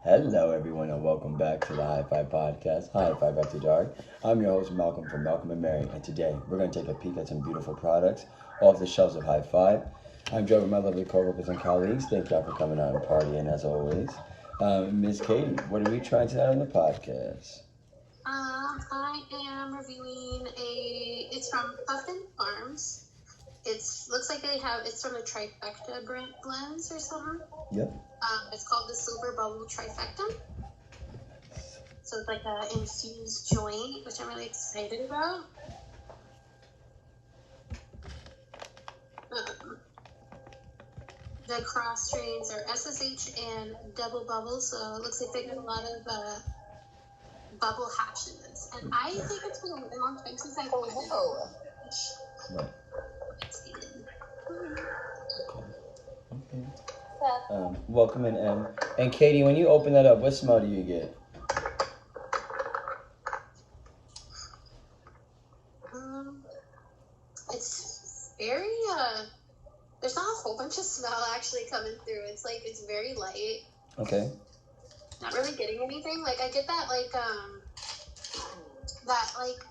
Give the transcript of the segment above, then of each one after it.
Hello, everyone, and welcome back to the HIGH-5 podcast, HIGH-5 After Dark. I'm your host, Malcolm from Malcolm&Mary, and today we're going to take a peek at some beautiful products off the shelves of HIGH-5. I'm joined with my lovely co-workers and colleagues. Thank y'all for coming out and partying, as always. Miss Katie, what are we trying tonight on the podcast? I am reviewing it's from Puffin Farms. Looks like it's from a trifecta blends or something. Yep. It's called the Silver Bubble Trifecta. So it's like an infused joint, which I'm really excited about. The cross strains are SSH and double bubble, so it looks like they got a lot of bubble hash in this. And I think it's been a long time since I've had Right. Okay. Welcome in, Em. And Katie, when you open that up, what smell do you get? It's very, there's not a whole bunch of smell actually coming through. It's very light. Okay. Not really getting anything. I get that,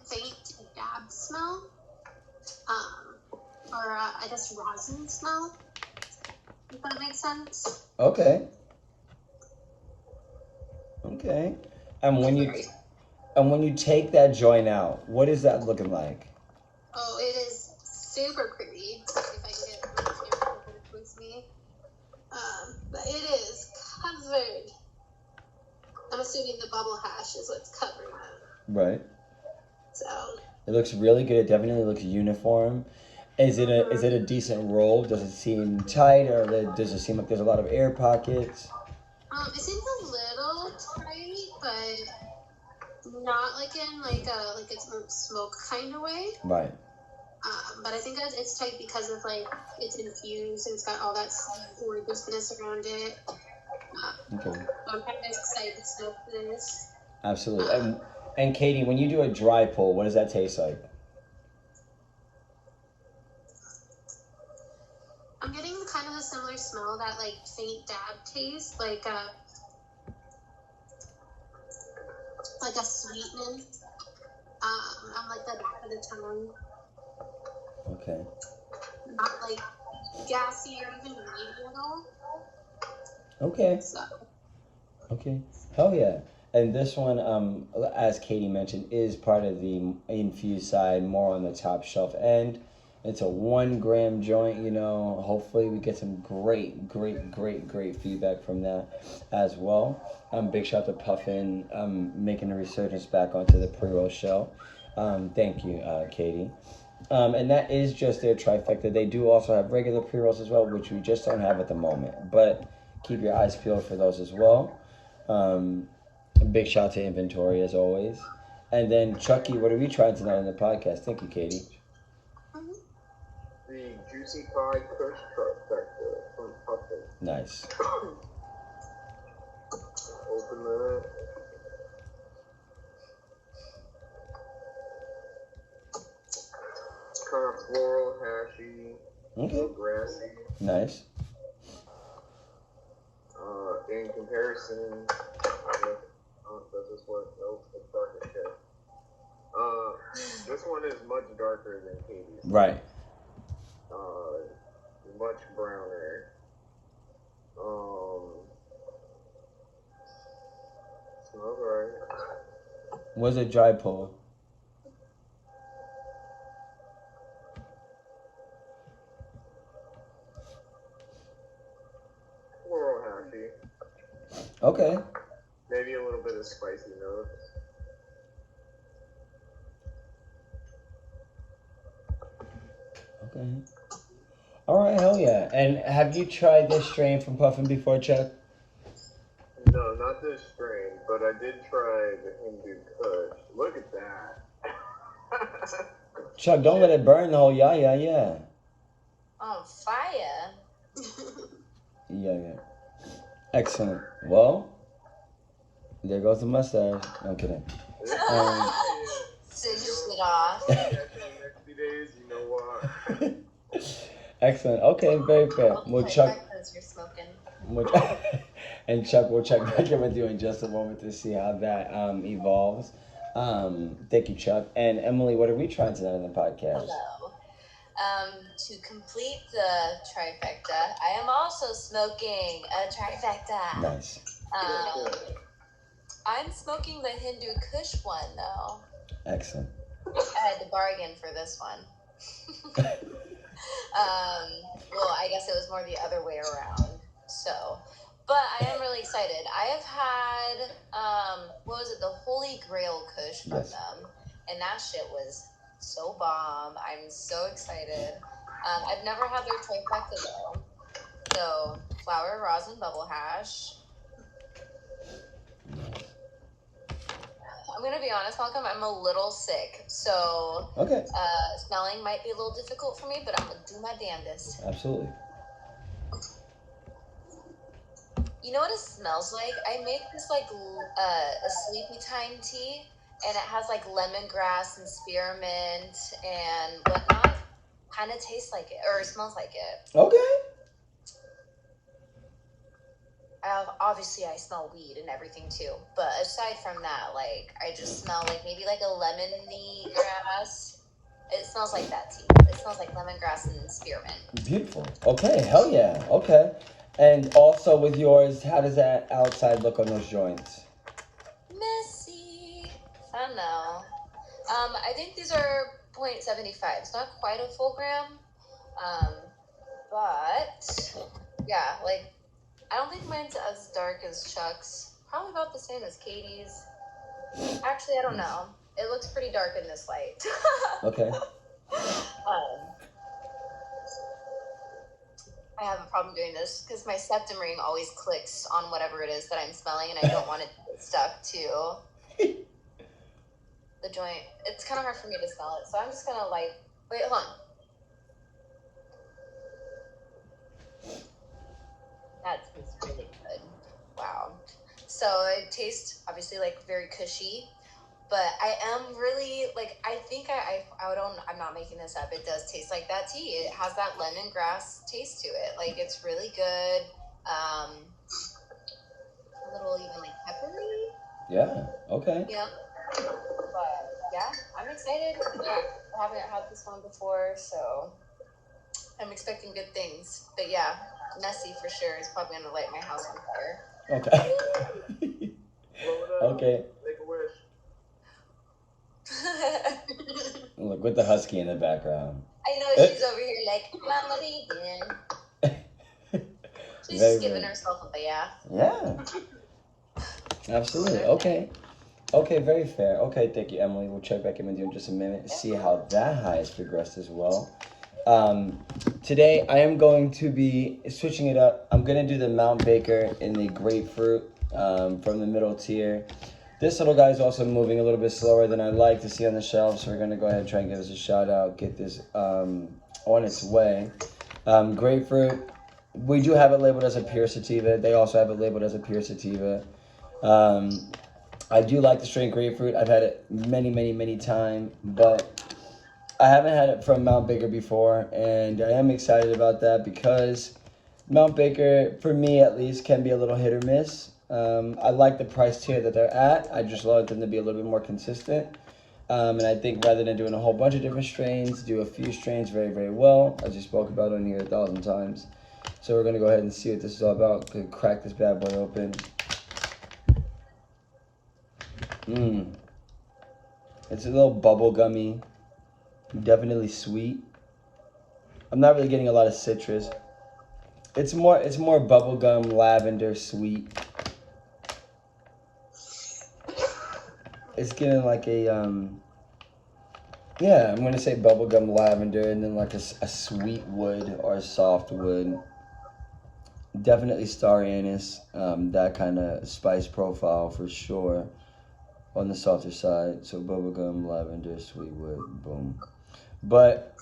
faint dab smell. Or I guess rosin smell. If that makes sense. Okay. And when you take that joint out, what is that looking like? Oh, it is super pretty. If I can get my camera with me. But it is covered. I'm assuming the bubble hash is what's covering it. Right. So. It looks really good. It definitely looks uniform. Is it a decent roll? Does it seem tight, or does it seem like there's a lot of air pockets? It seems a little tight, but not in it's smoke kind of way. Right. But I think it's tight because of it's infused and it's got all that gorgeousness around it. Okay. So I'm kind of excited to smoke this. Absolutely. And Katie, when you do a dry pull, what does that taste like? I'm getting kind of a similar smell, that faint dab taste, like a sweetness on the back of the tongue. Okay. Not gassy or even meaty at all. Okay. So. Okay. Hell yeah. And this one, as Katie mentioned, is part of the infused side, more on the top shelf end. It's a 1 gram joint, Hopefully we get some great feedback from that as well. Big shout out to Puffin, making a resurgence back onto the pre-roll shelf. Thank you, Katie. And that is just their trifecta. They do also have regular pre-rolls as well, which we just don't have at the moment. But keep your eyes peeled for those as well. Big shout out to inventory as always. And then Chucky, what are we trying tonight on the podcast? Thank you, Katie. The Juicy Pie Kush trifecta from Puffin. Nice. Open that. It's kind of floral, hashy, a little grassy. Nice. In comparison, does this one? Nope, it's dark as shit. This one is much darker than Katie's. Right. Much browner. Smells right. Was it dry pull? Floral hashy. Okay. Maybe a little bit of spicy notes. Okay. All right, hell yeah. And have you tried this strain from Puffin before, Chuck? No, not this strain, but I did try the Hindu Kush. Look at that. Chuck, don't let it burn the whole yeah. On fire. Yeah. Excellent. Well, there goes the mustache. No, I'm kidding. Singed it off. In the next few days, you know what? Excellent. Okay, very fair. Well, Chuck. You're smoking. And Chuck, we'll check back in with you in just a moment to see how that evolves. Thank you, Chuck. And Emily, what are we trying tonight on the podcast? Hello. To complete the trifecta, I am also smoking a trifecta. Nice. I'm smoking the Hindu Kush one, though. Excellent. I had to bargain for this one. Well, I guess it was more the other way around. So, but I am really excited. I have had, what was it, the Holy Grail Kush from them. And that shit was so bomb. I'm so excited. I've never had their trifecta, though. So, flower, rosin, bubble hash. I'm going to be honest, Malcolm, I'm a little sick. So, smelling might be a little difficult for me, but I'm going to do my damnedest. Absolutely. You know what it smells like? I make this, like, a sleepy time tea, and it has, like, lemongrass and spearmint and whatnot. Kind of tastes like it, or smells like it. Okay. Obviously, I smell weed and everything too. But aside from that, like, I just smell like maybe like a lemony grass. It smells like that tea. It smells like lemongrass and spearmint. Beautiful. Okay. Hell yeah. Okay. And also with yours, how does that outside look on those joints? Messy. I don't know. I think these are 0.75. It's not quite a full gram. But yeah, like, I don't think mine's as dark as Chuck's. Probably about the same as Katie's. Actually, I don't know. It looks pretty dark in this light. Okay. I have a problem doing this because my septum ring always clicks on whatever it is that I'm smelling, and I don't want it to get stuck to the joint. It's kind of hard for me to smell it, so I'm just gonna wait, hold on. That tastes really good. Wow. So it tastes obviously like very cushy, but I am really like, I think I'm not making this up. It does taste like that tea. It has that lemongrass taste to it. Like, it's really good. A little even like peppery. Yeah. Okay. Yeah. But yeah, I'm excited. I haven't had this one before, so I'm expecting good things. But yeah, messy for sure is probably gonna light my house on fire. Okay. Okay. Make a wish. Look, with the husky in the background. I know she's over here like, Mama Vegan. She's Very just giving good. herself a bath. Yeah. Absolutely. Okay. Okay, very fair. Okay, thank you, Emily. We'll check back in with you in just a minute, see how that high has progressed as well. Today, I am going to be switching it up. I'm going to do the Mount Baker in the grapefruit from the middle tier. This little guy is also moving a little bit slower than I'd like to see on the shelf, so we're going to go ahead and try and give us a shout out, get this on its way. Grapefruit, we do have it labeled as a pure sativa. They also have it labeled as a pure sativa. I do like the strain grapefruit. I've had it many times, but I haven't had it from Mount Baker before, and I am excited about that because Mount Baker, for me at least, can be a little hit or miss. I like the price tier that they're at. I just love them to be a little bit more consistent. And I think rather than doing a whole bunch of different strains, do a few strains very well, as you spoke about on here 1,000 times. So we're going to go ahead and see what this is all about. Gonna crack this bad boy open. It's a little bubble gummy. Definitely sweet. I'm not really getting a lot of citrus. It's more bubblegum, lavender, sweet. It's getting like a yeah, I'm gonna say bubblegum, lavender, and then like a sweet wood or a soft wood. Definitely star anise, that kind of spice profile for sure on the softer side. So bubblegum, lavender, sweet wood, boom. But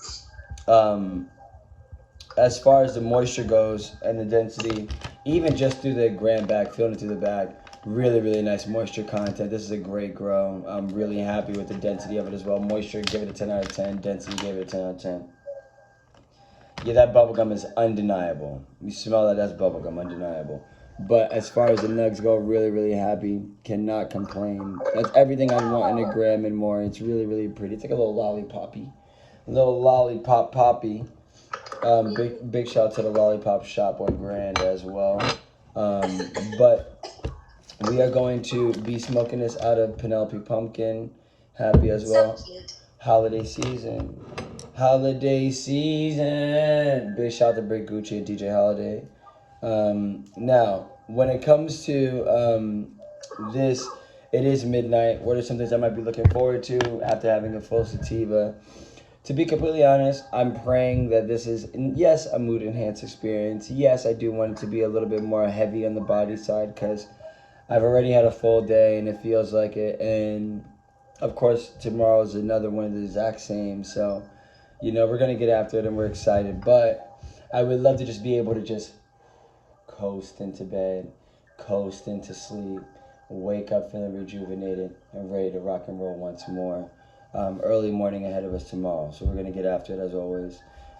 as far as the moisture goes and the density, even just through the gram bag, feeling it through the bag, really nice moisture content. This is a great grow. I'm really happy with the density of it as well. Moisture, give it a 10 out of 10. Density, give it a 10 out of 10. Yeah, that bubblegum is undeniable. You smell that, that's bubblegum, undeniable. But as far as the nugs go, really, really happy. Cannot complain. That's everything I want in a gram and more. It's really, really pretty. It's like a little lollipoppy. A little lollipop poppy. Big shout to the lollipop shop on Grand as well. But we are going to be smoking this out of Penelope Pumpkin. Happy as well. So cute. Holiday season. Holiday season. Big shout to Big Gucci and DJ Holiday. Now, when it comes to this, it is midnight. What are some things I might be looking forward to after having a full sativa? To be completely honest, I'm praying that this is, yes, a mood enhanced experience. Yes, I do want it to be a little bit more heavy on the body side because I've already had a full day and it feels like it. And of course, tomorrow is another one of the exact same. So, we're going to get after it and we're excited. But I would love to just be able to just coast into bed, coast into sleep, wake up feeling rejuvenated and ready to rock and roll once more. Early morning ahead of us tomorrow, so we're going to get after it as always.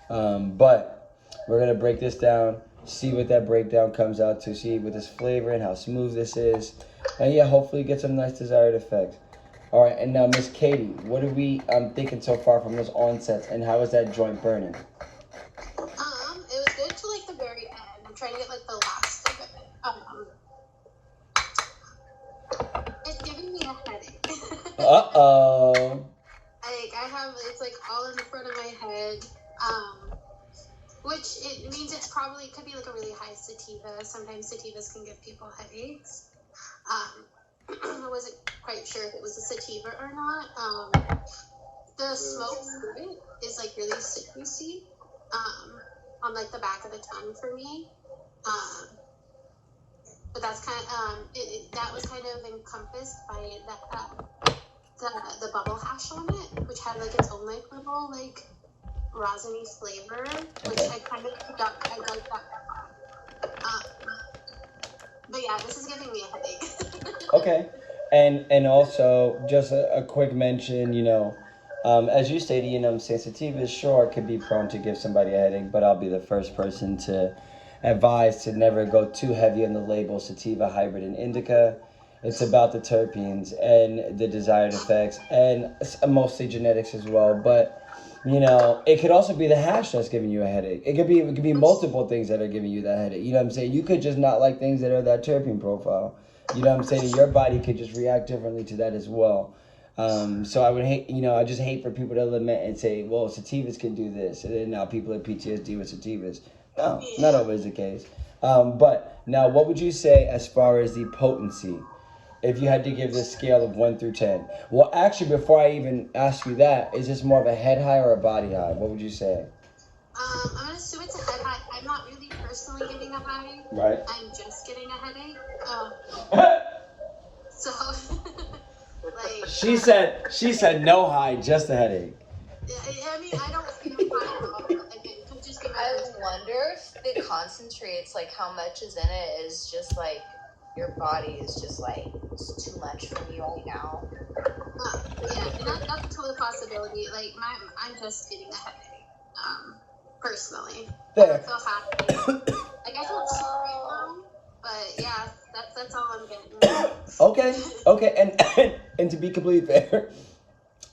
But we're going to break this down, see what that breakdown comes out to, see what this flavor and how smooth this is, and yeah, hopefully get some nice desired effects. All right, and now Miss Katie, what are we thinking so far from those onsets, and how is that joint burning? It was good to like the very end. I'm trying to get like the last of it. It's giving me a headache. Uh-oh. It's like all in the front of my head, which it means it could be like a really high sativa. Sometimes sativas can give people headaches. I wasn't quite sure if it was a sativa or not. The smoke through it is like really citrusy, on like the back of the tongue for me. But that's kind of, that was kind of encompassed by that, the bubble hash on it, which had like its own like little like rosiny flavor, which I kind of I like that. But yeah, this is giving me a headache. Okay, and also just a quick mention, as you stated, sativas sure could be prone to give somebody a headache, but I'll be the first person to advise to never go too heavy on the label sativa, hybrid, and indica. It's about the terpenes and the desired effects, and mostly genetics as well. But it could also be the hash that's giving you a headache. It could be multiple things that are giving you that headache. You know what I'm saying? You could just not like things that are that terpene profile. You know what I'm saying? Your body could just react differently to that as well. So I would hate, I just hate for people to lament and say, well, sativas can do this, and then now people have PTSD with sativas. No, not always the case. But now, what would you say as far as the potency? If you had to give this scale of 1 through 10. Well, actually, before I even ask you that, is this more of a head high or a body high? What would you say? I'm going to assume it's a head high. I'm not really personally getting a high. Right. I'm just getting a headache. So, like... She said no high, just a headache. I mean, I don't feel high at all. I wonder if it concentrates, like how much is in it is just like... your body is just like, it's too much for me right now. Yeah, that's a total possibility. Like, I'm just getting a headache, personally. Fair. I don't feel happy. Like, I feel sick right now, but yeah, that's all I'm getting. Okay, and to be completely fair,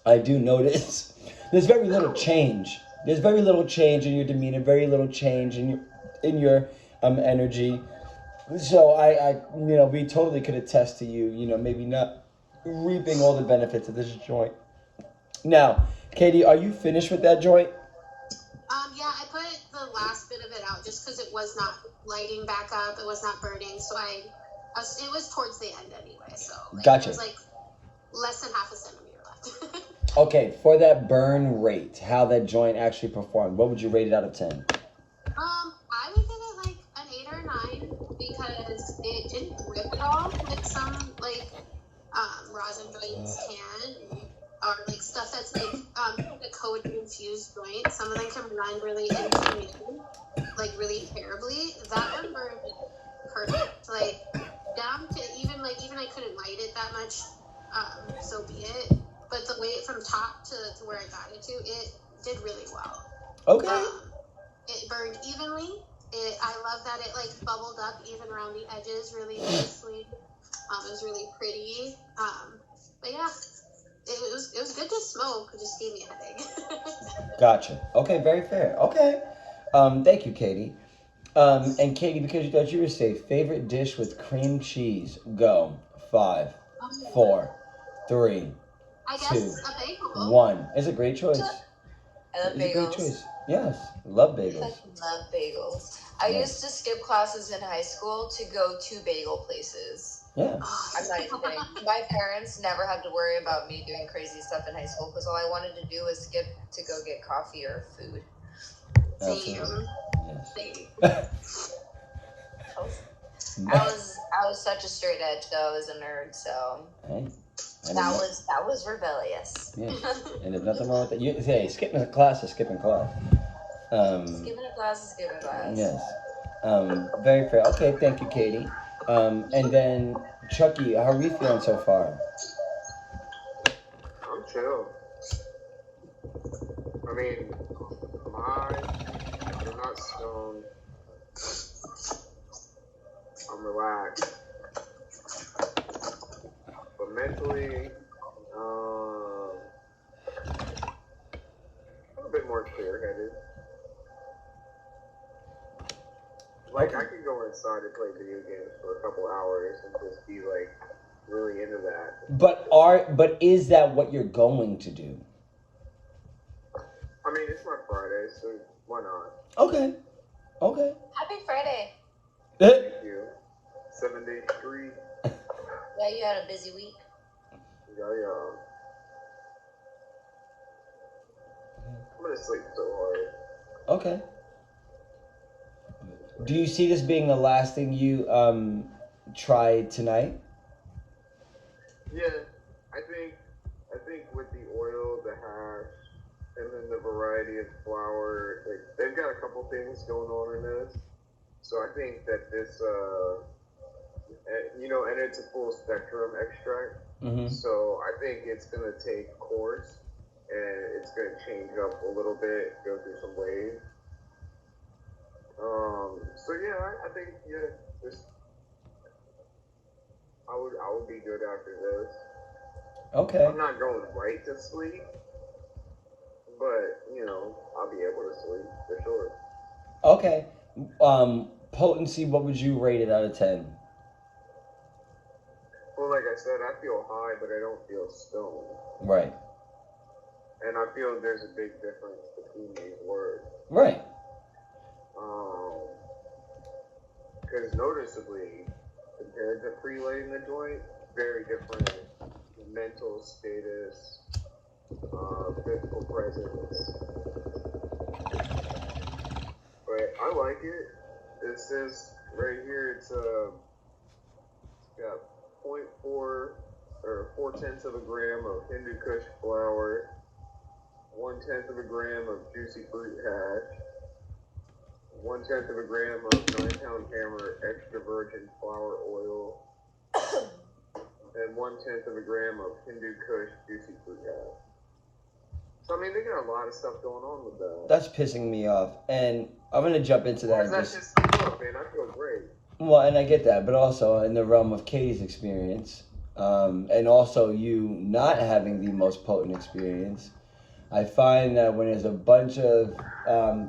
I do notice there's very little change. There's very little change in your demeanor, very little change in your energy. So I we totally could attest to you, maybe not reaping all the benefits of this joint. Now, Katie, are you finished with that joint? Yeah, I put the last bit of it out just because it was not lighting back up, it was not burning, so it was towards the end anyway, so Gotcha. It was like less than half a centimeter left. Okay, for that burn rate, how that joint actually performed, what would you rate it out of 10? I would give it like an 8 or 9 because it didn't rip at all like some rosin joints can, or like stuff that's like the code infused joint. Some of them can run really into like really terribly. That one burned perfect, like down to even I couldn't light it that much. So be it. But the way from top to where I got it to, it did really well. Okay. It burned evenly. I love that it like bubbled up even around the edges really nicely. It was really pretty. But yeah, it was good to smoke. It just gave me a headache. Gotcha. Okay, very fair. Okay. Thank you, Katie. And Katie, because you thought you were safe, favorite dish with cream cheese. Go. 5, 4, 3, I 2, guess a bagel. 1. It's a great choice. I love It's a great bagels. choice. Yes, love I bagels. fucking love bagels. I Yeah. used to skip classes in high school to go to bagel places. Yeah. I'm not even kidding. My parents never had to worry about me doing crazy stuff in high school because all I wanted to do was skip to go get coffee or food. Absolutely. Same. Yes. I was such a straight edge though. I was a nerd, so Hey, that was rebellious. yeah. And there's nothing wrong with that. Hey, skipping a class is skipping class. Skipping a class is skipping class. Yes. Very fair. Okay, thank you, Katie. And then Chucky, how are we feeling so far? I'm chill. I mean, I'm not stoned. I'm relaxed. But mentally, I'm a bit more clear-headed. Like, I could go inside and play video games for a couple hours and just be, like, really into that. But is that what you're going to do? I mean, it's my Friday, so why not? Okay. Happy Friday. Thank you. 7 days free. Yeah, you had a busy week. Yeah. I'm gonna sleep so hard. Okay. Do you see this being the last thing you try tonight? Yeah, I think with the oil, the hash, and then the variety of flour, like they've got a couple things going on in this. So I think that this, and it's a full spectrum extract. Mm-hmm. So I think it's gonna take course, and it's gonna change up a little bit, go through some waves. So yeah, I think just I would be good after this. Okay. I'm not going right to sleep, but I'll be able to sleep for sure. Okay. Potency, what would you rate it out of 10? Well, like I said, I feel high, but I don't feel stoned. Right. And I feel there's a big difference between these words. Right. Because noticeably, compared to pre-lighting the joint, very different mental status, physical presence. But I like it. It says right here, it's got 0.4 or 0.4 of a gram of Hindu Kush flour, 1/10 of a gram of juicy fruit hash, 1/10 of a gram of 9-pound hammer extra virgin flour oil, and 1/10 of a gram of Hindu Kush juicy fruit hash. So I mean, they got a lot of stuff going on with that. That's pissing me off, and I'm gonna jump into that. That's just look, man. I feel great. Well, and I get that, but also in the realm of Katie's experience, and also you not having the most potent experience, I find that when there's a bunch of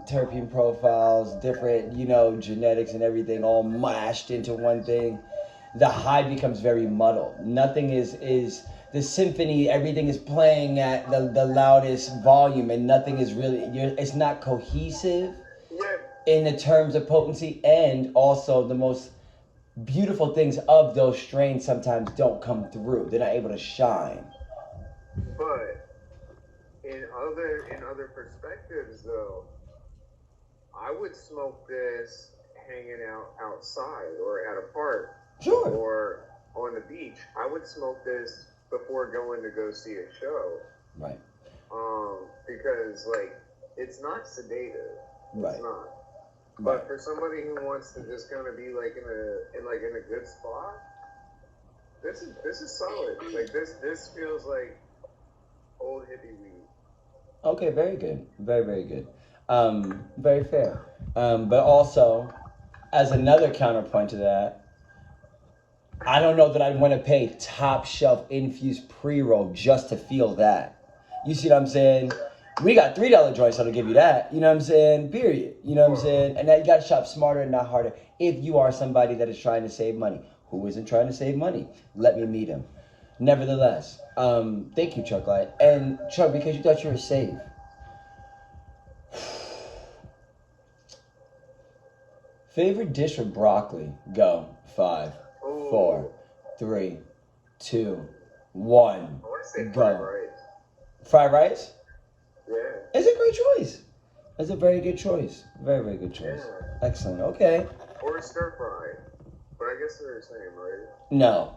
terpene profiles, different, genetics and everything all mashed into one thing, the high becomes very muddled. Nothing is the symphony, everything is playing at the loudest volume, and nothing is really, it's not cohesive in the terms of potency, and also the most beautiful things of those strains sometimes don't come through. They're not able to shine. But in other perspectives, though, I would smoke this hanging out outside or at a park, Sure, or on the beach. I would smoke this before going to go see a show. Right. Because it's not sedative. Right. It's not. Right. But for somebody who wants to just kind of be in a good spot, this is solid. This feels like old hippie weed. Okay, very good. Very, very good. Very fair. But also, as another counterpoint to that, I don't know that I'd want to pay top shelf infused pre-roll just to feel that. You see what I'm saying? We got $3 joints that'll give you that. You know what I'm saying? Period. You know what I'm saying? And now you got to shop smarter and not harder if you are somebody that is trying to save money. Who isn't trying to save money? Let me meet him. Nevertheless, thank you, Chuck Light. And Chuck, because you thought you were safe. Favorite dish with broccoli? Go. 5, 4, 3, 2, 1. I want to say Go. fried rice. Fried rice? Yeah. It's a great choice. It's a very good choice. Very, very good choice. Yeah. Excellent. Okay. Or stir fry. But I guess they're the same, right? No.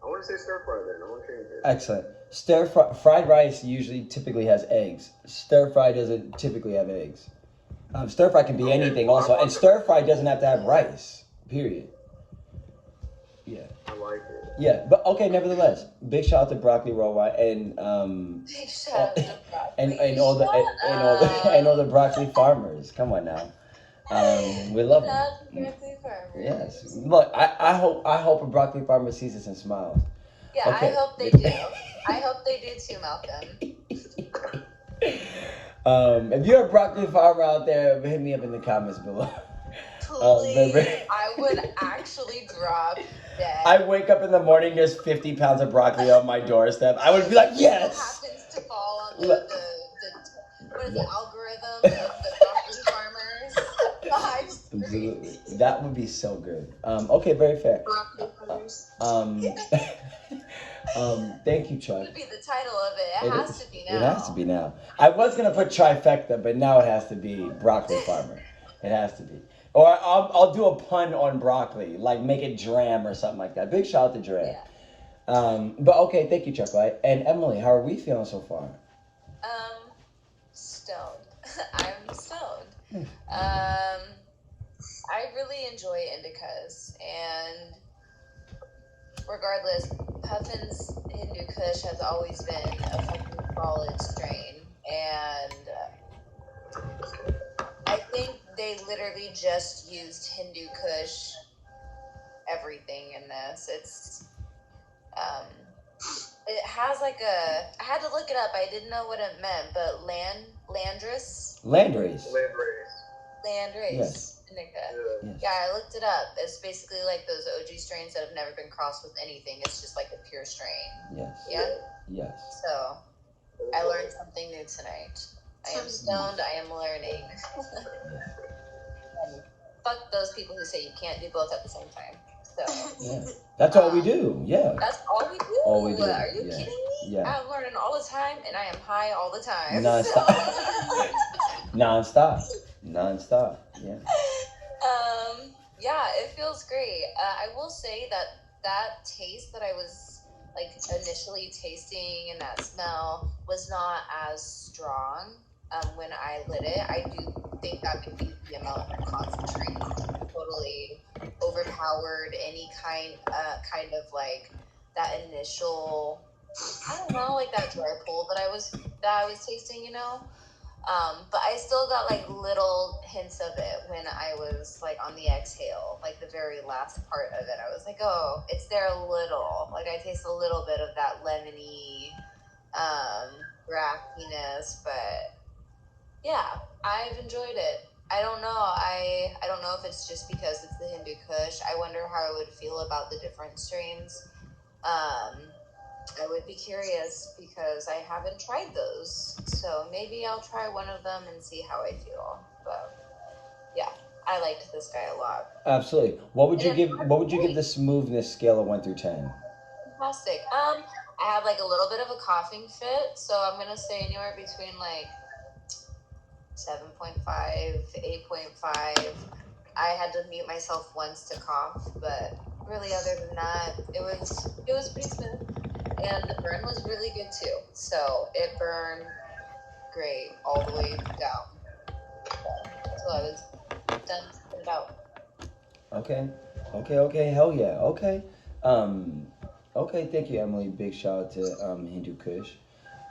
I want to say stir fry then. I want to change it. Excellent. Fried rice usually typically has eggs. Stir fry doesn't typically have eggs. Stir fry can be anything also. And stir fry doesn't have to have rice. Period. Yeah. I like it. Yeah, but okay, nevertheless, big shout out to Broccoli Worldwide and Big shout out to broccoli. and all the broccoli farmers. Come on now. We love them. Broccoli farmers. Yes. Look, I hope a broccoli farmer sees this and smiles. Yeah, Okay. I hope they do. I hope they do too, Malcolm. If you're a broccoli farmer out there, hit me up in the comments below. Please, I would actually drop dead. I wake up in the morning, there's 50 pounds of broccoli on my doorstep. I would be like, yes! Happens to fall on what is the algorithm of the broccoli farmers? Absolutely. That would be so good. Okay, very fair. Broccoli farmers. Thank you, Chuck. That would be the title of it. It has to be now. It has to be now. I was gonna put trifecta, but now it has to be broccoli farmer. It has to be. Or I'll do a pun on broccoli, like make it dram or something like that. Big shout out to Dram. Yeah. But okay, thank you, Chuck Light. And Emily, how are we feeling so far? Stoned. I'm stoned. I really enjoy indicas, and regardless, Puffin's Hindu Kush has always been a fucking solid strain, and I think they literally just used Hindu Kush everything in this. It's it has like I had to look it up. I didn't know what it meant, but landrace. Yes. Indica. Yes. Yeah, I looked it up. It's basically like those OG strains that have never been crossed with anything. It's just like a pure strain. Yes. Yeah. Yes. So I learned something new tonight. I am stoned. I am learning. And fuck those people who say you can't do both at the same time. So Yeah. That's all we do. Yeah. that's all we do. All we do. Are you Yeah. kidding me? Yeah. I'm learning all the time, and I am high all the time. Non-stop. Non-stop. Yeah. Yeah, it feels great. I will say that taste that I was like initially tasting and that smell was not as strong when I lit it. I do think that could be the amount of concentrate totally overpowered any kind of like that initial, I don't know, like that dry pull that I was tasting, you know. But I still got like little hints of it when I was like on the exhale, like the very last part of it. I was like, oh, it's there a little. Like I taste a little bit of that lemony, graffiness, but yeah, I've enjoyed it. I don't know. I don't know if it's just because it's the Hindu Kush. I wonder how I would feel about the different strains. I would be curious because I haven't tried those. So maybe I'll try one of them and see how I feel. But yeah, I liked this guy a lot. Absolutely. What would you give the smoothness scale of 1 through 10? Fantastic. I have like a little bit of a coughing fit, so I'm gonna say anywhere between like 7.5, 8.5. I had to mute myself once to cough, but really other than that, it was pretty smooth. And the burn was really good too. So it burned great all the way down. So I was done to put it out. Okay. Hell yeah. Okay. Okay, thank you, Emily. Big shout out to Hindu Kush.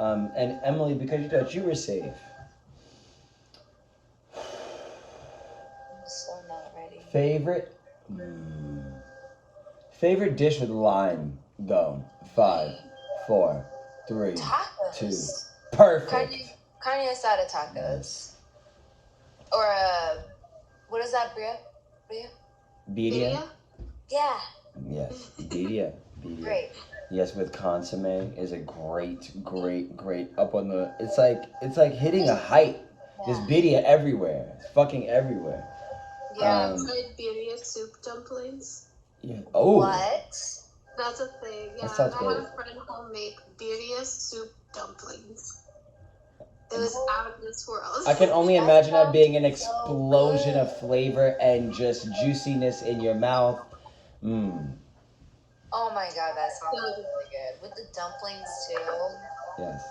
And Emily, because you thought you were safe, Favorite favorite dish with lime. Go. 5, 4, 3, 2. Tacos. Perfect. Carne asada tacos. Yes. Or what is that, Bria? Birria? Yeah. Yes. Birria. Great. Yes, with consomme is a great up on the. It's like hitting a height. Yeah. There's birria everywhere. It's fucking everywhere. Yeah. Tried birria soup dumplings. Yeah. Oh. What? That's a thing. Yeah. That sounds I great. had a friend home make birria soup dumplings. It was out of this world. I can only imagine that being an explosion of flavor and just juiciness in your mouth. Mmm. Oh my god, that sounds really good. With the dumplings too. Yes.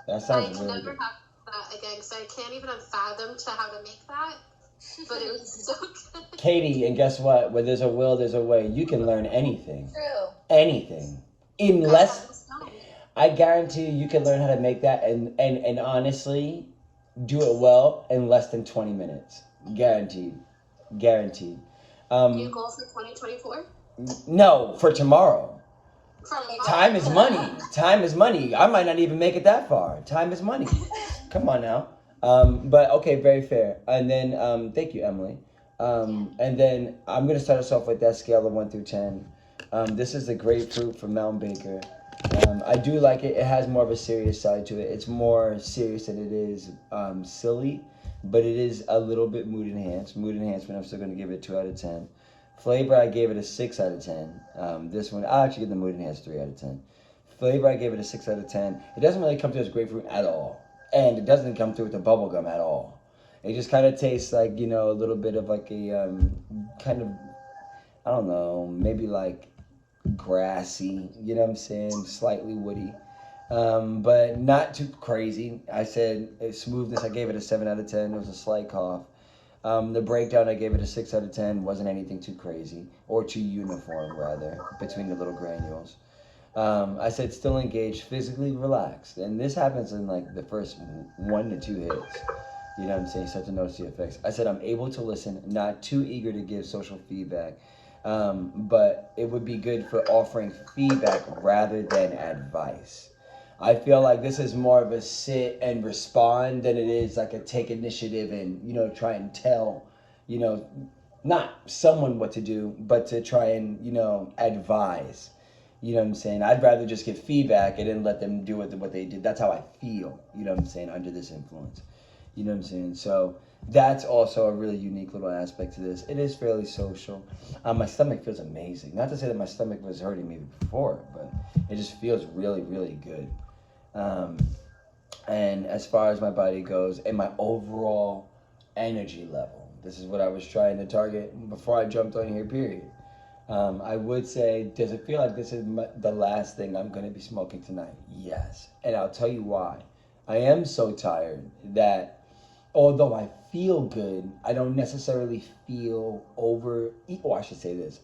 That sounds I can really never good. have that again because I can't even fathom to how to make that. But it was so good. Katie, and guess what? Where there's a will, there's a way. You can learn anything. True. Anything. In less. I guarantee you can learn how to make that and honestly do it well in less than 20 minutes. Guaranteed. New goal for 2024? No, for tomorrow. From Time is money. Time is money. I might not even make it that far. Time is money. Come on now. But okay, very fair. And then thank you, Emily. And then I'm gonna start us off with that scale of 1 through 10. This is the grapefruit from Mount Baker. I do like it. It has more of a serious side to it. It's more serious than it is silly, but it is a little bit mood enhanced. Mood enhancement, I'm still going to give it 2 out of 10. Flavor, I gave it a 6 out of 10. This one, I'll actually give the mood enhanced 3 out of 10. Flavor, I gave it a 6 out of 10. It doesn't really come through as grapefruit at all. And it doesn't come through with the bubble gum at all. It just kind of tastes like, you know, a little bit of like a kind of, I don't know, maybe like grassy, you know what I'm saying, slightly woody, but not too crazy. I said smoothness, I gave it a 7 out of 10. It was a slight cough. The breakdown, I gave it a 6 out of 10. Wasn't anything too crazy or too uniform, rather, between the little granules. I said still engaged, physically relaxed, and this happens in like the first 1 to 2 hits. You know what I'm saying? Start to notice the effects. I said I'm able to listen, not too eager to give social feedback. But it would be good for offering feedback rather than advice. I feel like this is more of a sit and respond than it is like a take initiative and, you know, try and tell, you know, not someone what to do, but to try and, you know, advise. You know what I'm saying? I'd rather just give feedback and then let them do what they did. That's how I feel, you know what I'm saying, under this influence. You know what I'm saying? So that's also a really unique little aspect to this. It is fairly social. My stomach feels amazing. Not to say that my stomach was hurting me before, but it just feels really, really good. And as far as my body goes and my overall energy level, this is what I was trying to target before I jumped on here, period. I would say, does it feel like this is the last thing I'm going to be smoking tonight? Yes. And I'll tell you why. I am so tired that although I feel good, I don't necessarily feel I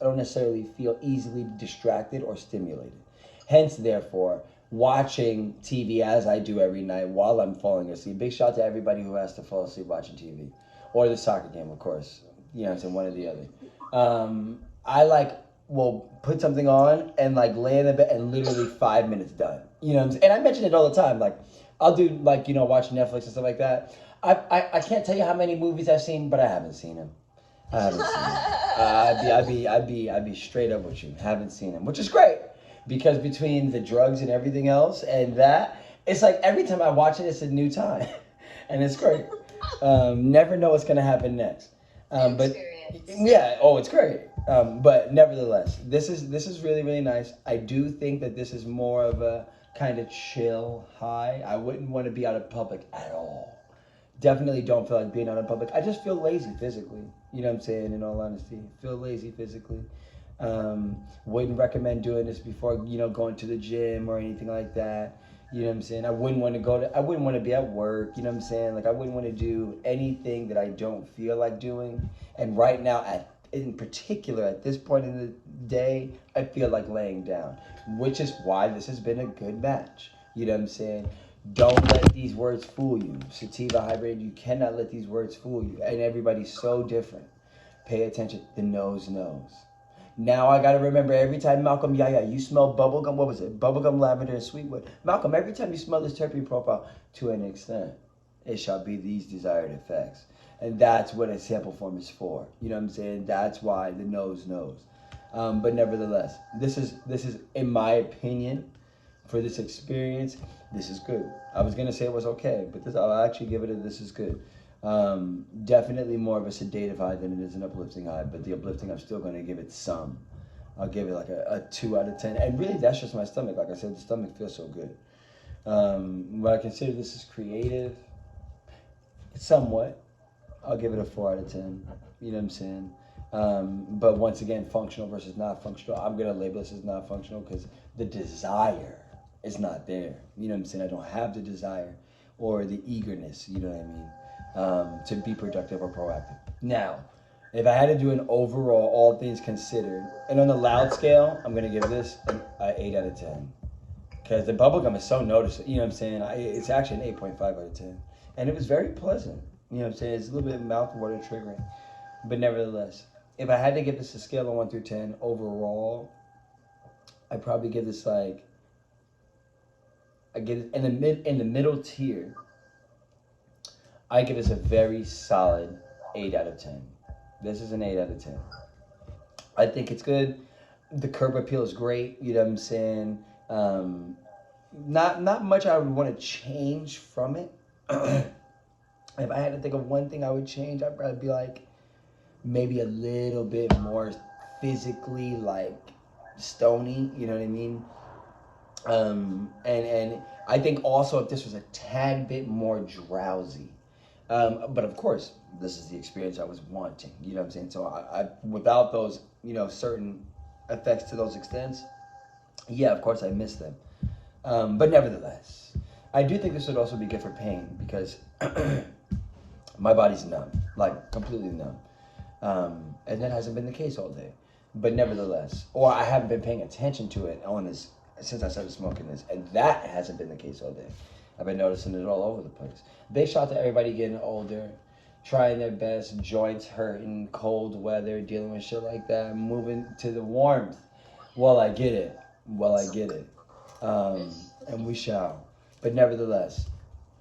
don't necessarily feel easily distracted or stimulated. Hence, therefore, watching TV as I do every night while I'm falling asleep. Big shout out to everybody who has to fall asleep watching TV. Or the soccer game, of course. You know, it's one or the other. I will put something on and like lay in the bed and literally 5 minutes done. You know what I'm saying? And I mention it all the time. Like, I'll do like, you know, watch Netflix and stuff like that. I can't tell you how many movies I've seen, but I haven't seen them. I'd be straight up with you. Haven't seen them, which is great because between the drugs and everything else and that, it's like every time I watch it, it's a new time, and it's great. Never know what's gonna happen next. But yeah, it's great. But nevertheless, this is really, really nice. I do think that this is more of a kind of chill high. I wouldn't want to be out in public at all. Definitely don't feel like being out in public. I just feel lazy physically. You know what I'm saying? In all honesty, feel lazy physically. Wouldn't recommend doing this before, you know, going to the gym or anything like that. You know what I'm saying? I wouldn't want to be at work. You know what I'm saying? Like I wouldn't want to do anything that I don't feel like doing. And right now, in particular, at this point in the day, I feel like laying down, which is why this has been a good match. You know what I'm saying? Don't let these words fool you. Sativa hybrid, you cannot let these words fool you. And everybody's so different. Pay attention. The nose knows. Now I gotta remember every time Malcolm, you smell bubblegum. What was it? Bubblegum, lavender, and sweetwood. Malcolm, every time you smell this terpene profile, to an extent, it shall be these desired effects. And that's what a sample form is for. You know what I'm saying? That's why the nose knows. But nevertheless, this is in my opinion, for this experience, this is good. I was gonna say it was okay, but this I'll actually give it a this is good. Definitely more of a sedative high than it is an uplifting high, but the uplifting I'm still gonna give it some. I'll give it like a 2 out of 10. And really that's just my stomach. Like I said, the stomach feels so good. But I consider this is creative, somewhat. I'll give it a 4 out of 10. You know what I'm saying? But once again, functional versus not functional. I'm gonna label this as not functional because the desire is not there. You know what I'm saying? I don't have the desire or the eagerness, you know what I mean, to be productive or proactive. Now, if I had to do an overall, all things considered, and on the loud scale, I'm gonna give this an 8 out of 10. Because the bubblegum is so noticeable, you know what I'm saying? It's actually an 8.5 out of 10. And it was very pleasant, you know what I'm saying? It's a little bit mouth water triggering. But nevertheless, if I had to give this a scale of 1 through 10 overall, I'd probably give this like, I give it in the middle tier, I give this a very solid 8 out of 10. This is an 8 out of 10. I think it's good. The curb appeal is great, you know what I'm saying? Not much I would want to change from it. If I had to think of one thing I would change, I'd probably be like maybe a little bit more physically like stony, you know what I mean? And I think also if this was a tad bit more drowsy. But of course, this is the experience I was wanting, you know what I'm saying? So I without those, you know, certain effects to those extents, yeah, of course I miss them. But nevertheless, I do think this would also be good for pain because my body's numb, like completely numb. And that hasn't been the case all day. But nevertheless, or I haven't been paying attention to it on this since I started smoking this, and that hasn't been the case all day. I've been noticing it all over the place. Big shout to everybody getting older, trying their best, joints hurting, cold weather, dealing with shit like that, moving to the warmth. Well, I get it. And we shall. But nevertheless,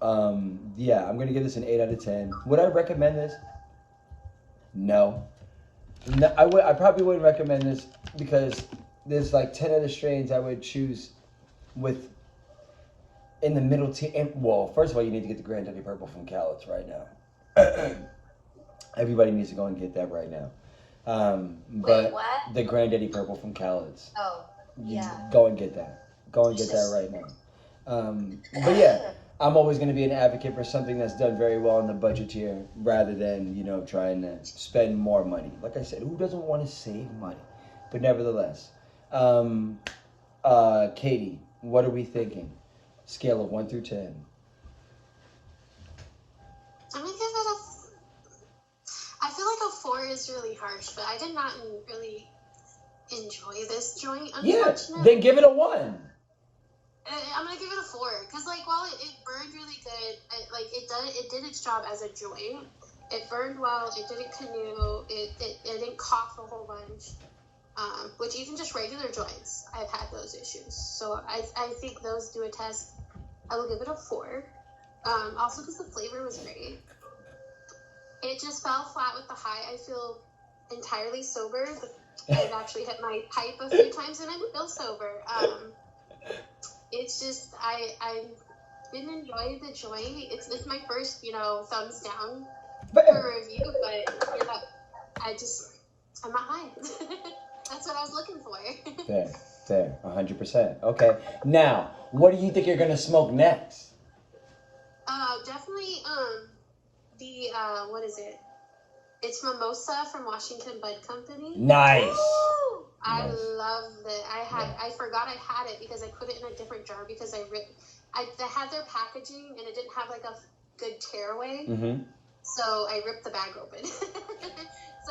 yeah, I'm gonna give this an 8 out of 10. Would I recommend this? No. No, I probably wouldn't recommend this because there's like 10 other strains I would choose with in the middle tier. Well, first of all, you need to get the Granddaddy Purple from Callets right now. Everybody needs to go and get that right now. But wait, what? The Granddaddy Purple from Callets. Oh, yeah. Go and get that. Go and get that right now. But yeah, I'm always going to be an advocate for something that's done very well in the budget tier rather than, you know, trying to spend more money. Like I said, who doesn't want to save money? But nevertheless, Katie, what are we thinking? Scale of 1 through 10. I'm gonna give it a. I feel like a 4 is really harsh, but I did not really enjoy this joint. Unfortunately. Yeah, then give it a 1. I'm gonna give it a 4 because, like, while it burned really good, it did its job as a joint. It burned well. It didn't canoe. It didn't cough a whole bunch. Which even just regular joints, I've had those issues. So I think those do attest. I will give it a 4. Also because the flavor was great. It just fell flat with the high. I feel entirely sober. I've actually hit my pipe a few times and I feel sober. It's just I didn't enjoy the joint. It's my first, you know, thumbs down for review, but you know, I'm not high. That's what I was looking for. Fair, 100%. Okay, now what do you think you're gonna smoke next? Definitely the what is it? It's Mimosa from Washington Bud Company. Nice. Woo! I Nice. love that. I forgot I had it because I put it in a different jar because they had their packaging and it didn't have like a good tearaway. Mm-hmm. So I ripped the bag open. So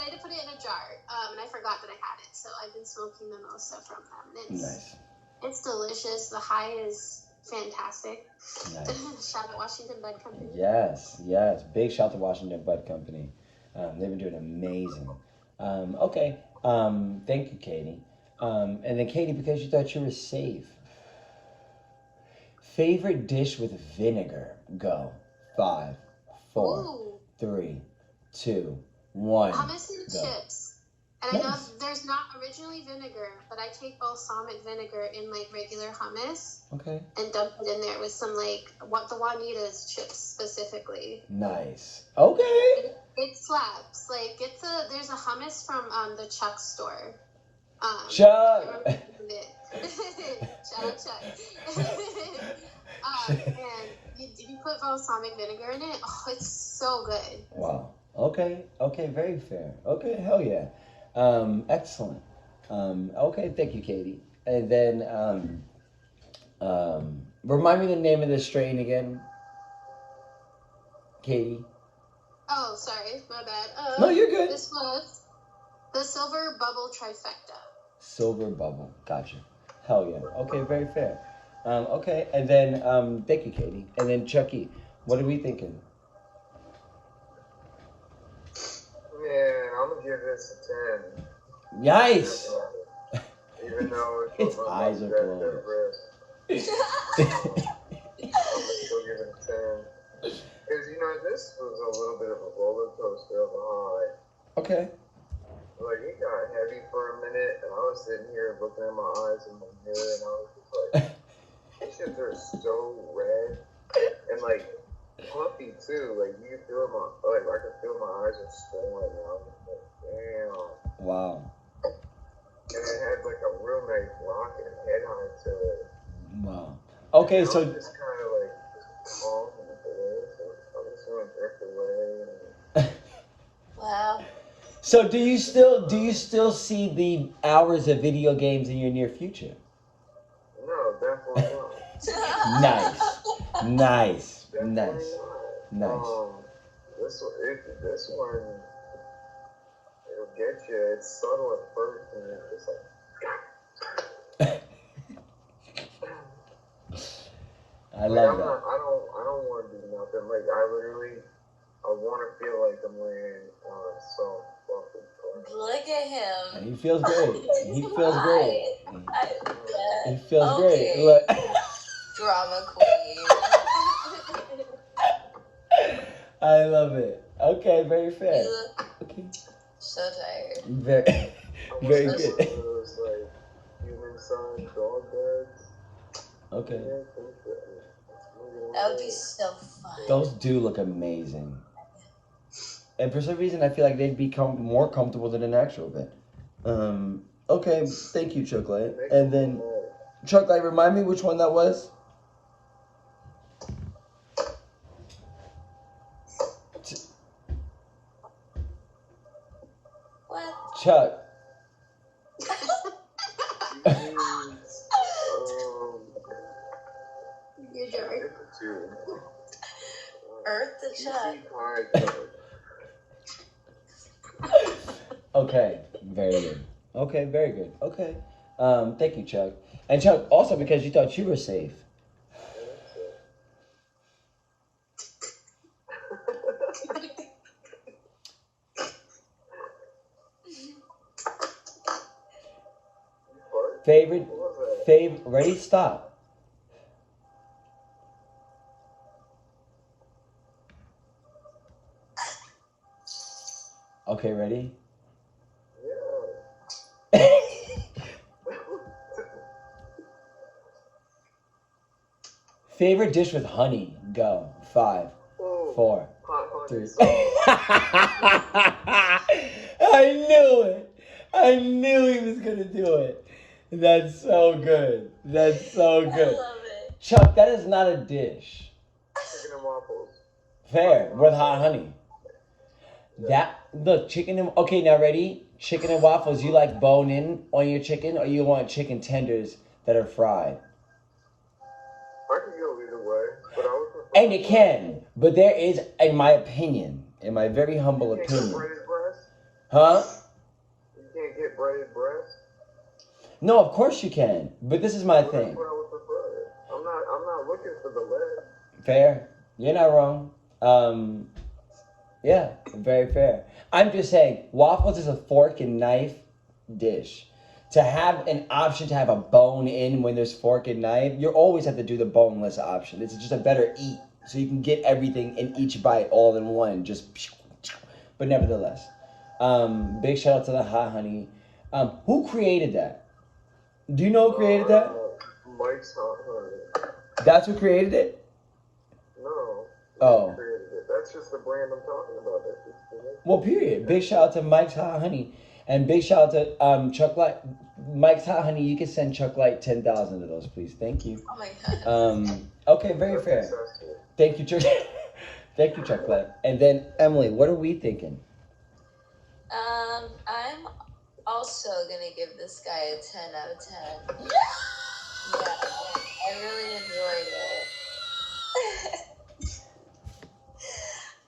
I had to put it in a jar. And I forgot that I had it. So I've been smoking Mimosa from them. Nice. It's delicious. The high is fantastic. Nice. Shout out Washington Bud Company. Yes. Big shout to Washington Bud Company. They've been doing amazing. Okay. Thank you, Katie. And then Katie, because you thought you were safe. Favorite dish with vinegar? Go. 5, 4, Ooh, 3, 2, 1. hummus and Go. chips. And I know Nice. there's not originally vinegar, but I take balsamic vinegar in like regular hummus Okay. and dump it in there with some like what the Juanita's chips specifically. Nice. Okay. It slaps. Like there's a hummus from the Chuck store. Chuck. I remember it. Shout out Chuck. And you put balsamic vinegar in it. Oh, it's so good. Wow. Okay. Okay. Very fair. Okay. Hell yeah. Excellent. Okay. Thank you, Katie. And then, remind me the name of this strain again, Katie. Oh, sorry, my bad. No, you're good. This was the Silver Bubble Trifecta. Silver bubble. Gotcha. Hell yeah. Okay. Very fair. Okay. And then, thank you, Katie. And then Chucky, what are we thinking? Man, I'm gonna give this a 10. Nice. Even though Its eyes are closed. I'm gonna still give it a 10. Because, this was a little bit of a roller coaster of a high. Okay. Like, it got heavy for a minute, and I was sitting here looking at my eyes in the mirror, and I was just like, these shits are so red. And, like, puffy, too. Like, you can feel I can feel my eyes are swollen, and I was like, damn. Wow. And it had, like, a real nice rock and head on it to it. Wow. Okay, And I so was just kind of, like, just calm and away, so I'm just going to drift away. Wow. so do you still see the hours of video games in your near future? No, definitely not. Nice. Definitely Nice. not. Nice. This one, it'll get you. It's subtle at first, and it's just like. I love that. I don't want to do nothing. Like I want to feel like I'm laying on a soft buffet. Look at him. He feels great. He feels great. He feels Okay. great. Look. Drama queen. I love it. Okay, very fair. You look Okay. so tired. Very, very Almost good. like one of those like human-sized dog beds. Okay. That would be so fun. Those do look amazing. And for some reason, I feel like they'd become more comfortable than an actual bed. Okay, thank you, Chuck Light. And then, Chuck Light, remind me which one that was? What? Chuck. You're joking. Earth the Chuck. Okay, very good. Okay, very good. Okay. Thank you, Chuck. And Chuck, also because you thought you were safe. Favorite, ready, stop. Okay, ready? Favorite dish with honey, go. 5, 4, 3. I knew it. I knew he was going to do it. That's so good. That's so good. I love it. Chuck, that is not a dish. Chicken and waffles. Fair, with hot honey. Look, chicken and, okay, now ready? Chicken and waffles, you like bone in on your chicken, or you want chicken tenders that are fried? I can go either way, but I would prefer. And you can, but there is, in my opinion, in my very humble You can't get opinion. breaded breast? Huh? You can't get breaded breast? No, of course you can, but this is my Well, thing. that's what I would prefer. I'm not looking for the leg. Fair. You're not wrong. Yeah, very fair. I'm just saying, waffles is a fork and knife dish. To have an option to have a bone in when there's fork and knife, you always have to do the boneless option. It's just a better eat, so you can get everything in each bite all in one. But nevertheless, big shout out to the hot honey. Who created that? Do you know who created that? Mike's Hot Honey. That's who created it? No. Oh. He created it. That's just the brand I'm talking about. That's just the Well, period. Big shout out to Mike's Hot Honey. And big shout out to Chuck Light. Mike's Hot Honey, you can send Chuck Light 10,000 of those, please. Thank you. Oh my god. Okay, very fair. Thank you, Chuck. Thank you, Chuck Light. And then, Emily, what are we thinking? I'm also gonna give this guy a 10 out of 10. Yeah, I really enjoyed it.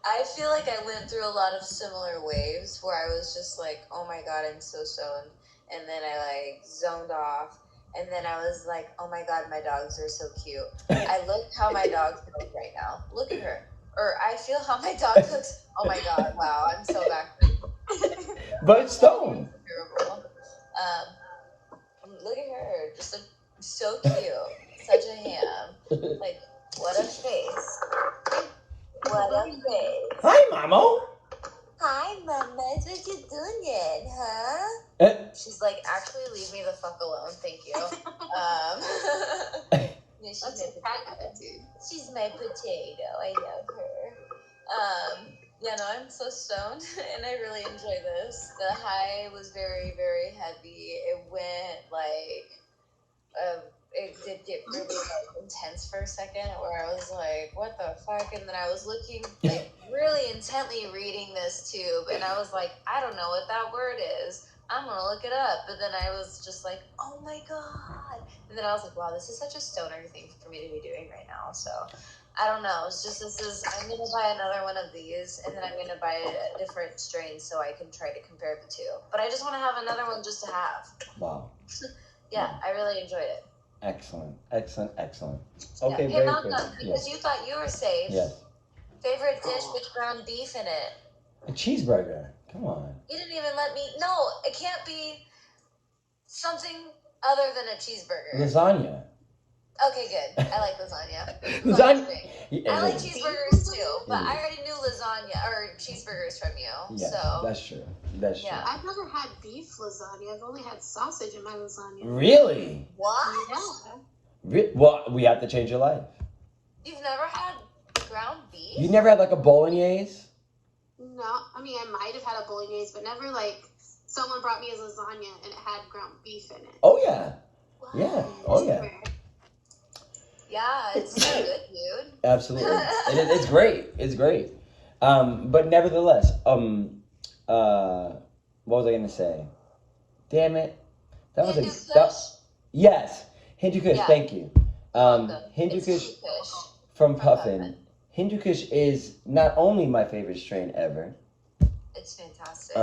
I feel like I went through a lot of similar waves where I was just like, oh my god, I'm so stoned. And then I like zoned off. And then I was like, oh my god, my dogs are so cute. I look how my dog looks right now. Look at her. Or I feel how my dog looks. Oh my god, wow, I'm so backward. But it's stoned. Terrible. Look at her. Just so cute. Such a ham. Like, what a face. What a face. Hi, Mamo. Hi, Mama. What you doing, huh? She's like, actually, leave me the fuck alone. Thank you. Yeah, she's my potato. I love her. Yeah, no, I'm so stoned, and I really enjoy this. The high was very, very heavy. It went like, it did get really like intense for a second, where I was like, what the fuck? And then I was looking, like, really intently reading this tube, and I was like, I don't know what that word is. I'm gonna look it up. But then I was just like, oh my god. And then I was like, wow, this is such a stoner thing for me to be doing right now. So I don't know. It's just, I'm going to buy another one of these, and then I'm going to buy a different strain so I can try to compare the two. But I just want to have another one just to have. Wow. Yeah, I really enjoyed it. Excellent. Okay, Hey, very Malcolm, good. because you thought you were safe. Yes. Favorite dish with ground beef in it? A cheeseburger. Come on. You didn't even let me. No, it can't be something other than a cheeseburger. Lasagna. Okay, good. I like lasagna. Lasagna. I like cheeseburgers too, but I already knew lasagna or cheeseburgers from you. Yeah, so that's true. That's true. I've never had beef lasagna. I've only had sausage in my lasagna. Really? What? Yeah. Well, we have to change your life. You've never had ground beef? You never had like a bolognese? No, I mean, I might have had a bolognese, but never like someone brought me a lasagna and it had ground beef in it. Oh, yeah. What? Yeah. Oh, yeah. Yeah, it's so good, dude. Absolutely. It's great. It's great. But nevertheless, what was I going to say? Damn it. That was Hindu a... Kush? Yes. Hindu Kush, Yeah. thank you. Hindu It's Kush Kush from Puffin. Hindu Kush is not only my favorite strain ever. It's fantastic.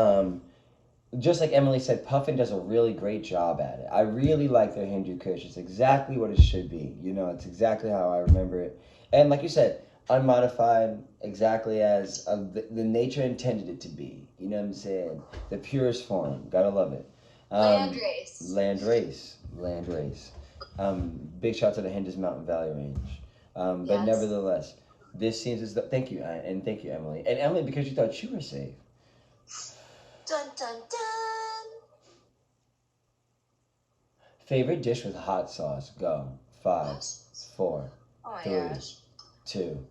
Just like Emily said, Puffin does a really great job at it. I really like their Hindu Kush. It's exactly what it should be. You know, it's exactly how I remember it. And like you said, unmodified, exactly as the nature intended it to be. You know what I'm saying? The purest form. Gotta love it. Landrace. Landrace. Big shout out to the Hindus Mountain Valley Range. But Yes. nevertheless, this seems as though... Thank you, and thank you, Emily. And Emily, because you thought you were safe. Dun, dun, dun. Favorite dish with hot sauce? Go. 5, 4, Oh my 3, gosh. 2,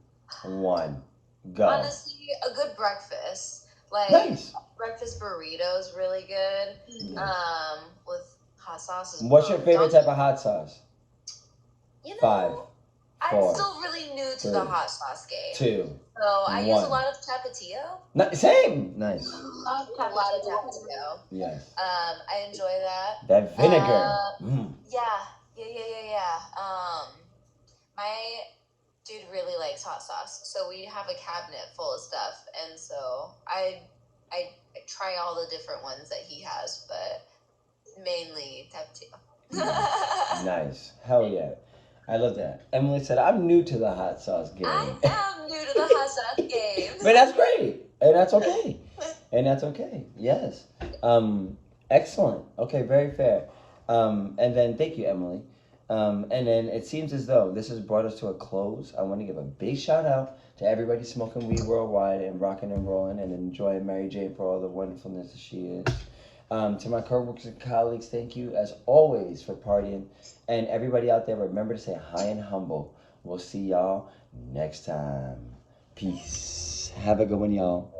1. Go. Honestly, a good breakfast. Like, Nice. breakfast burrito is really good. Yes. With hot sauce. What's your favorite type of hot sauce? You know, 5, 4, I'm still really new to the 3, hot sauce game. 2. So I use 1. a lot of tapatio. Same. Nice. Love A lot of tapatio. Yes. I enjoy that. That vinegar. Yeah. My dude really likes hot sauce, so we have a cabinet full of stuff, and so I try all the different ones that he has, but mainly tapatio. Nice. Hell yeah. I love that. Emily said, I'm new to the hot sauce game. I am new to the hot sauce game. But that's great. And that's okay. And that's okay. Yes. Excellent. Okay, very fair. And then thank you, Emily. And then it seems as though this has brought us to a close. I want to give a big shout out to everybody smoking weed worldwide and rocking and rolling and enjoying Mary Jane for all the wonderfulness that she is. To my co-workers and colleagues, thank you as always for partying. And everybody out there, remember to stay high and humble. We'll see y'all next time. Peace. Have a good one, y'all.